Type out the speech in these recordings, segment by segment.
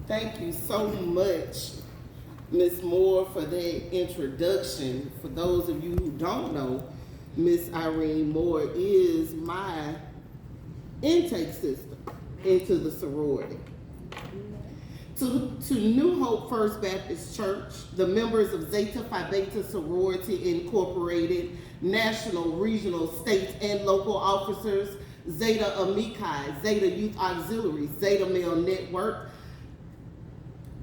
Thank you so much, Ms. Moore, for that introduction. For those of you who don't know, Miss Irene Moore is my intake system into the sorority. To New Hope First Baptist Church, the members of Zeta Phi Beta Sorority Incorporated, national, regional, state, and local officers, Zeta Amici, Zeta Youth Auxiliary, Zeta Male Network,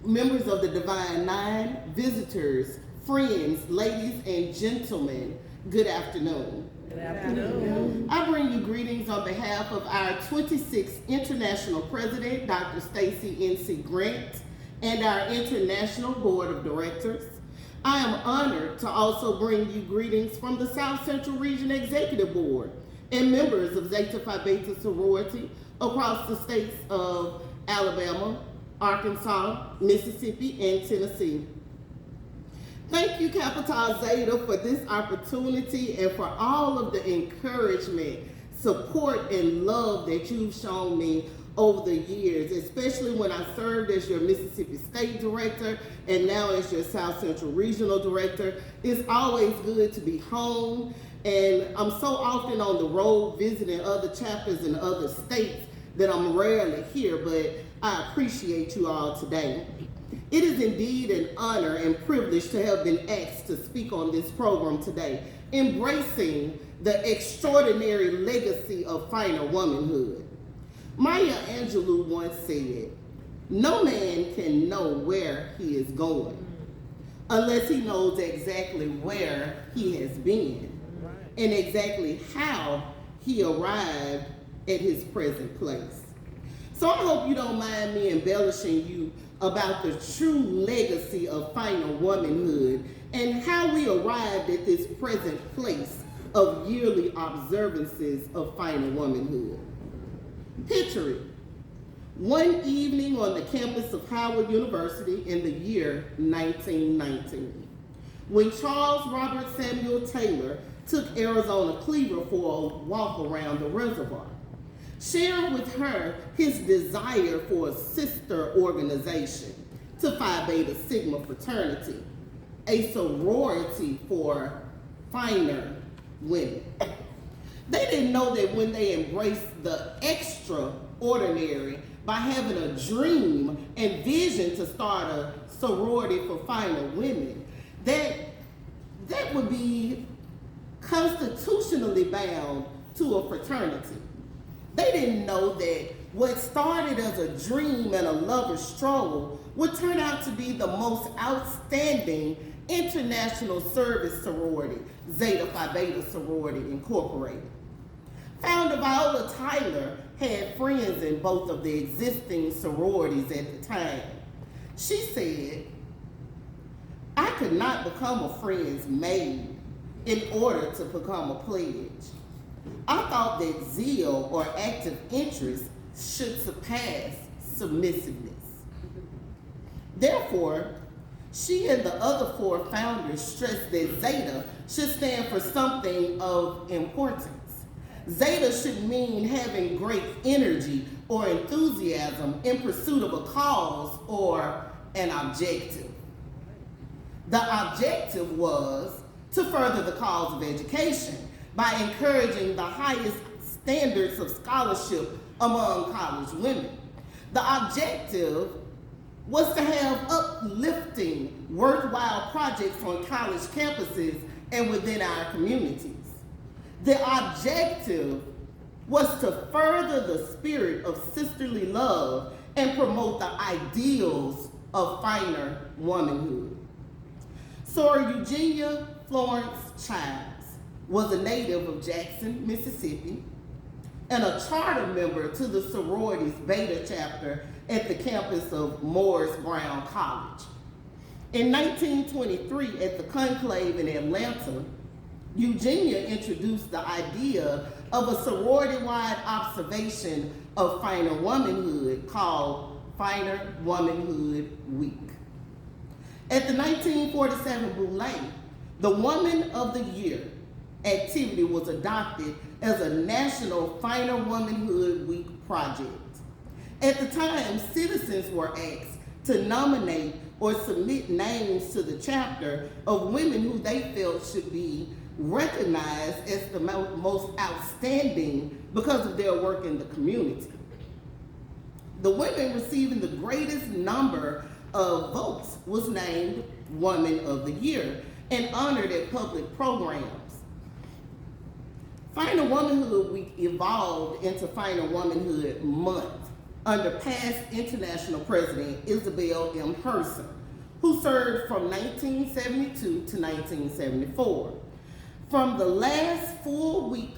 members of the Divine Nine, visitors, friends, ladies, and gentlemen, good afternoon. Good afternoon. I bring you greetings on behalf of our 26th International President, Dr. Stacy N.C. Grant, and our International Board of Directors. I am honored to also bring you greetings from the South Central Region Executive Board and members of Zeta Phi Beta Sorority across the states of Alabama, Arkansas, Mississippi, and Tennessee. Thank you, Kappa Zeta, for this opportunity and for all of the encouragement, support, and love that you've shown me over the years, especially when I served as your Mississippi State Director and now as your South Central Regional Director. It's always good to be home, and I'm so often on the road visiting other chapters in other states that I'm rarely here, but I appreciate you all today. It is indeed an honor and privilege to have been asked to speak on this program today, embracing the extraordinary legacy of finer womanhood. Maya Angelou once said, "No man can know where he is going unless he knows exactly where he has been and exactly how he arrived at his present place." So I hope you don't mind me embellishing you about the true legacy of finer womanhood and how we arrived at this present place of yearly observances of finer womanhood. Picture it. One evening on the campus of Howard University in the year 1919, when Charles Robert Samuel Taylor took Arizona Cleaver for a walk around the reservoir, sharing with her his desire for a sister organization to Phi Beta Sigma fraternity, a sorority for finer women. They didn't know that when they embraced the extraordinary by having a dream and vision to start a sorority for finer women, that would be constitutionally bound to a fraternity. They didn't know that what started as a dream and a lover's struggle would turn out to be the most outstanding international service sorority, Zeta Phi Beta Sorority Incorporated. Founder Viola Tyler had friends in both of the existing sororities at the time. She said, "I could not become a friend's maid in order to become a pledge. I thought that zeal or active interest should surpass submissiveness." Therefore, she and the other four founders stressed that Zeta should stand for something of importance. Zeta should mean having great energy or enthusiasm in pursuit of a cause or an objective. The objective was to further the cause of education by encouraging the highest standards of scholarship among college women. The objective was to have uplifting, worthwhile projects on college campuses and within our communities. The objective was to further the spirit of sisterly love and promote the ideals of finer womanhood. Sora Eugenia Florence Childs was a native of Jackson, Mississippi, and a charter member to the sorority's Beta chapter at the campus of Morris Brown College. In 1923, at the conclave in Atlanta, Eugenia introduced the idea of a sorority-wide observation of finer womanhood called Finer Womanhood Week. At the 1947 Boulé, the Woman of the Year activity was adopted as a national Finer Womanhood Week project. At the time, citizens were asked to nominate or submit names to the chapter of women who they felt should be recognized as the most outstanding because of their work in the community. The women receiving the greatest number of votes was named Woman of the Year and honored at public programs. Final Womanhood Week evolved into Final Womanhood Month under past International President Isabel M. Herson, who served from 1972 to 1974. From the last full week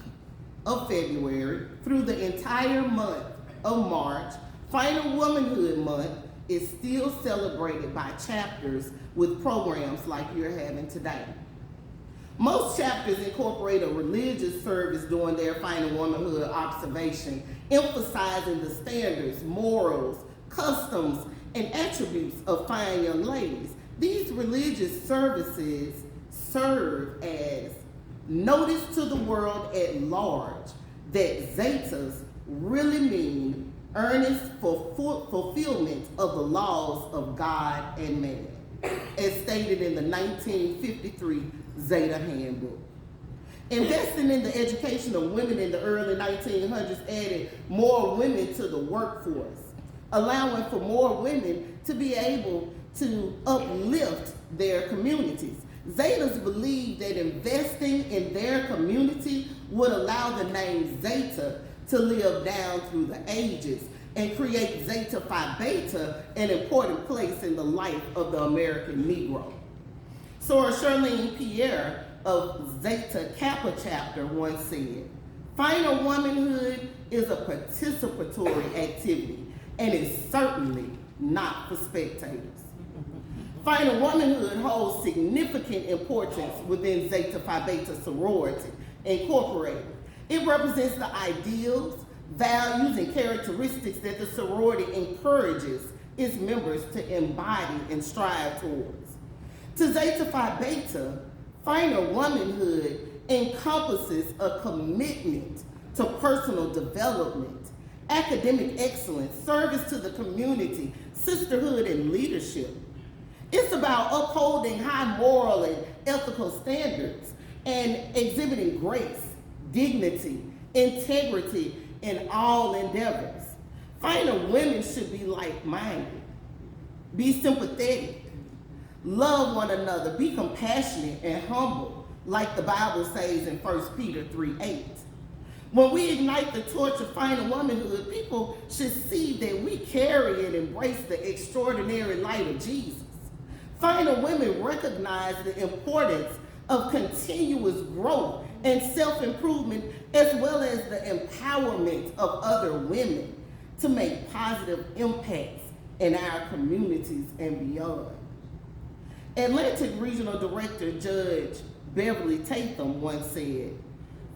of February through the entire month of March, Final Womanhood Month is still celebrated by chapters with programs like you're having today. Most chapters incorporate a religious service during their Final Womanhood observation, emphasizing the standards, morals, customs, and attributes of fine young ladies. These religious services serve as notice to the world at large that Zetas really mean earnest fulfillment of the laws of God and man, as stated in the 1953 Zeta Handbook. Investing in the education of women in the early 1900s added more women to the workforce, allowing for more women to be able to uplift their communities. Zetas believed that investing in their community would allow the name Zeta to live down through the ages and create Zeta Phi Beta an important place in the life of the American Negro. Soror Charlene Pierre of Zeta Kappa chapter once said, "Final womanhood is a participatory activity and is certainly not for spectators." Final womanhood holds significant importance within Zeta Phi Beta Sorority Incorporated. It represents the ideals, values, and characteristics that the sorority encourages its members to embody and strive towards. To Zeta Phi Beta, final womanhood encompasses a commitment to personal development, academic excellence, service to the community, sisterhood, and leadership. It's about upholding high moral and ethical standards and exhibiting grace, dignity, integrity in all endeavors. Final women should be like-minded, be sympathetic, love one another, be compassionate and humble, like the Bible says in 1 Peter 3:8. When we ignite the torch of final womanhood, people should see that we carry and embrace the extraordinary light of Jesus. Final women recognize the importance of continuous growth and self-improvement, as well as the empowerment of other women to make positive impacts in our communities and beyond. Atlantic Regional Director Judge Beverly Tatham once said,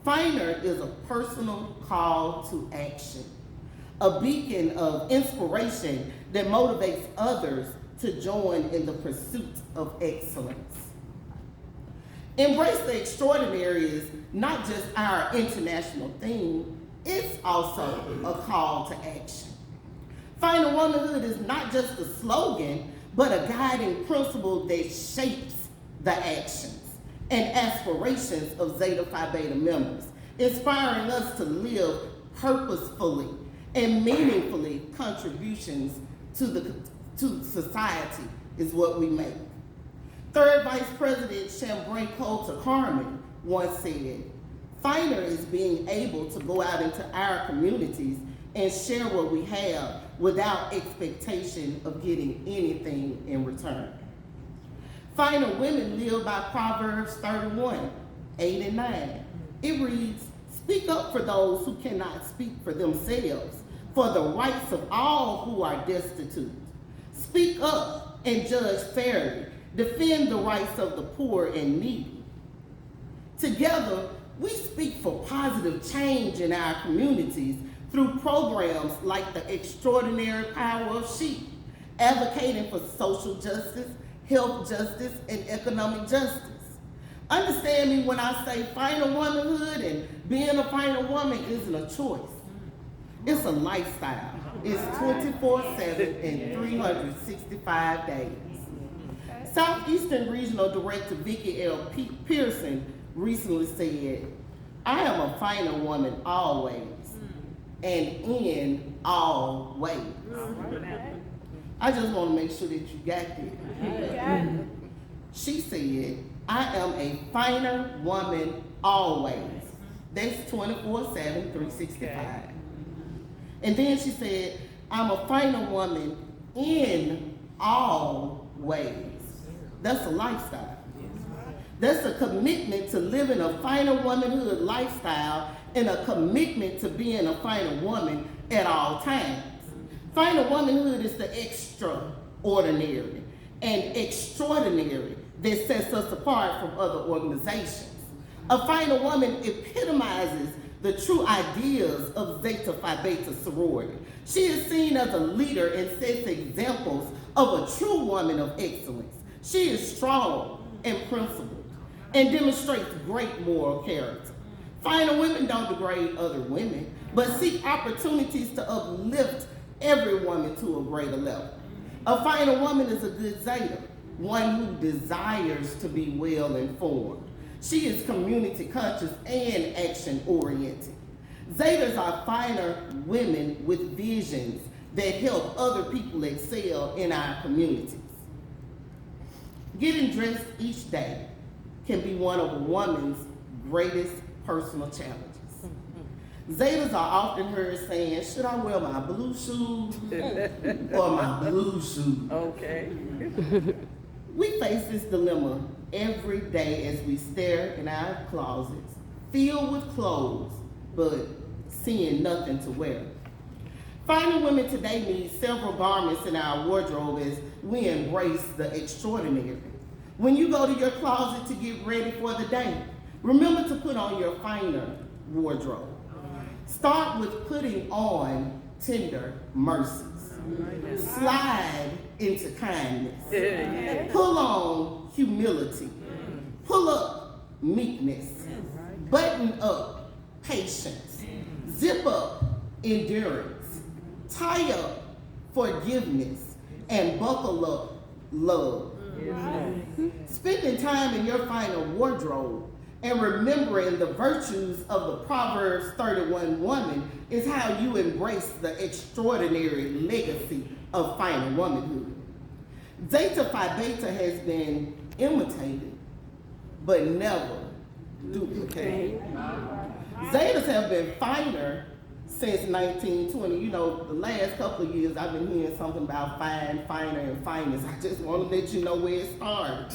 "Finer is a personal call to action, a beacon of inspiration that motivates others to join in the pursuit of excellence." Embrace the Extraordinary is not just our international theme, it's also a call to action. Final womanhood is not just a slogan, but a guiding principle that shapes the actions and aspirations of Zeta Phi Beta members, inspiring us to live purposefully and meaningfully. Contributions to society is what we make. Third Vice President Chambray Coulter Carmen once said, "Finer is being able to go out into our communities and share what we have without expectation of getting anything in return." Final women live by Proverbs 31:8 and 9. It reads, "Speak up for those who cannot speak for themselves, for the rights of all who are destitute. Speak up and judge fairly. Defend the rights of the poor and needy." Together, we speak for positive change in our communities through programs like the Extraordinary Power of She, advocating for social justice, health justice, and economic justice. Understand me when I say final womanhood and being a final woman isn't a choice. It's a lifestyle. It's 24/7 and 365 days. Southeastern Regional Director Vicki L. Pearson recently said, "I am a finer woman always and in all ways." I just want to make sure that you got that. She said, "I am a finer woman always." That's 24/7, 365. And then she said, "I'm a finer woman in all ways." That's a lifestyle. That's a commitment to living a finer womanhood lifestyle and a commitment to being a finer woman at all times. Finer womanhood is the extraordinary and extraordinary that sets us apart from other organizations. A finer woman epitomizes the true ideas of Zeta Phi Beta sorority. She is seen as a leader and sets examples of a true woman of excellence. She is strong and principled and demonstrates great moral character. Finer women don't degrade other women, but seek opportunities to uplift every woman to a greater level. A finer woman is a good Zeta, one who desires to be well informed. She is community conscious and action oriented. Zetas are finer women with visions that help other people excel in our communities. Getting dressed each day can be one of a woman's greatest personal challenges. Zetas are often heard saying, "Should I wear my blue shoes or my blue shoes?" Okay. We face this dilemma every day as we stare in our closets, filled with clothes, but seeing nothing to wear. Finer women today need several garments in our wardrobe as we embrace the extraordinary. When you go to your closet to get ready for the day, remember to put on your finer wardrobe. Start with putting on tender mercies. Slide into kindness. Pull on humility. Pull up meekness. Button up patience. Zip up endurance. Tie up forgiveness. And buckle up love. Spending time in your finer wardrobe and remembering the virtues of the Proverbs 31 woman is how you embrace the extraordinary legacy of finer womanhood. Zeta Phi Beta has been imitated, but never duplicated. Zetas have been finer since 1920. You know, the last couple of years I've been hearing something about fine, finer, and finest. I just want to let you know where it started.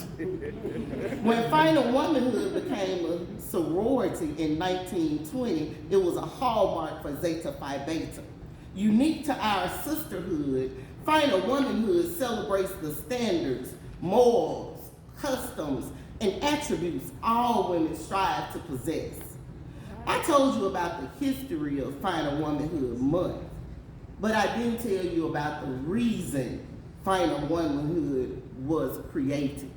When finer womanhood became a sorority in 1920, it was a hallmark for Zeta Phi Beta. Unique to our sisterhood, finer womanhood celebrates the standards, morals, customs, and attributes all women strive to possess. I told you about the history of Finer Womanhood Month, but I didn't tell you about the reason Finer Womanhood was created.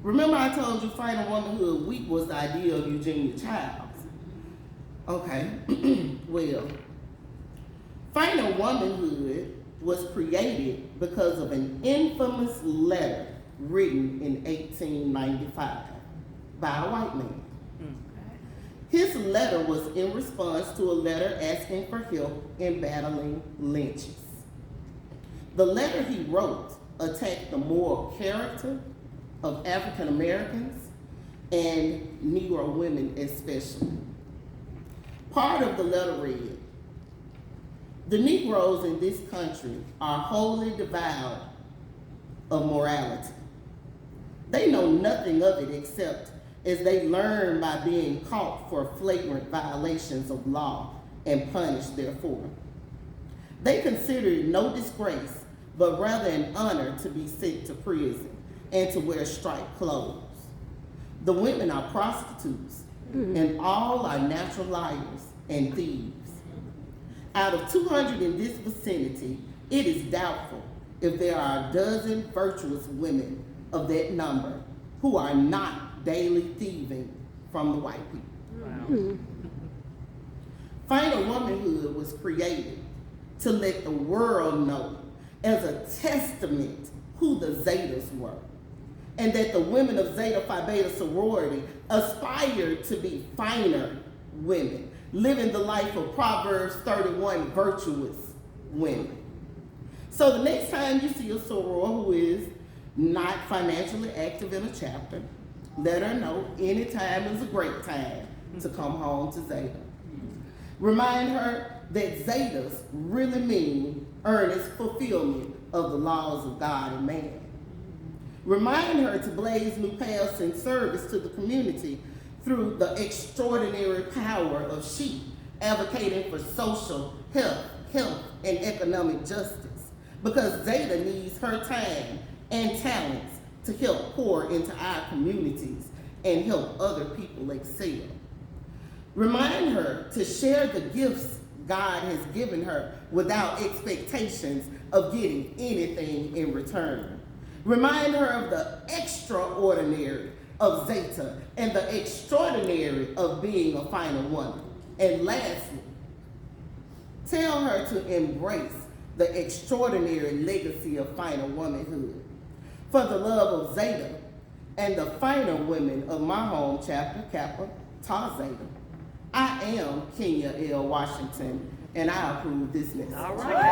Remember I told you Finer Womanhood Week was the idea of Eugenia Childs? Okay, well, Finer Womanhood was created because of an infamous letter written in 1895 by a white man. His letter was in response to a letter asking for help in battling lynches. The letter he wrote attacked the moral character of African Americans and Negro women especially. Part of the letter read, "The Negroes in this country are wholly devoid of morality. They know nothing of it except as they learn by being caught for flagrant violations of law and punished therefore. They consider it no disgrace, but rather an honor to be sent to prison and to wear striped clothes. The women are prostitutes, and all are natural liars and thieves. Out of 200 in this vicinity, it is doubtful if there are a dozen virtuous women of that number who are not daily thieving from the white people." Wow. Final Womanhood was created to let the world know as a testament who the Zetas were, and that the women of Zeta Phi Beta sorority aspired to be finer women, living the life of Proverbs 31 virtuous women. So the next time you see a soror who is not financially active in a chapter, let her know any time is a great time to come home to Zeta. Remind her that Zetas really mean earnest fulfillment of the laws of God and man. Remind her to blaze new paths in service to the community through the extraordinary power of she, advocating for social health, and economic justice. Because Zeta needs her time and talents to help pour into our communities and help other people excel. Remind her to share the gifts God has given her without expectations of getting anything in return. Remind her of the extraordinary of Zeta and the extraordinary of being a final woman. And lastly, tell her to embrace the extraordinary legacy of final womanhood. For the love of Zeta and the final women of my home chapter, Kappa, Tau Zeta, I am Kenya L. Washington, and I approve this message. All right.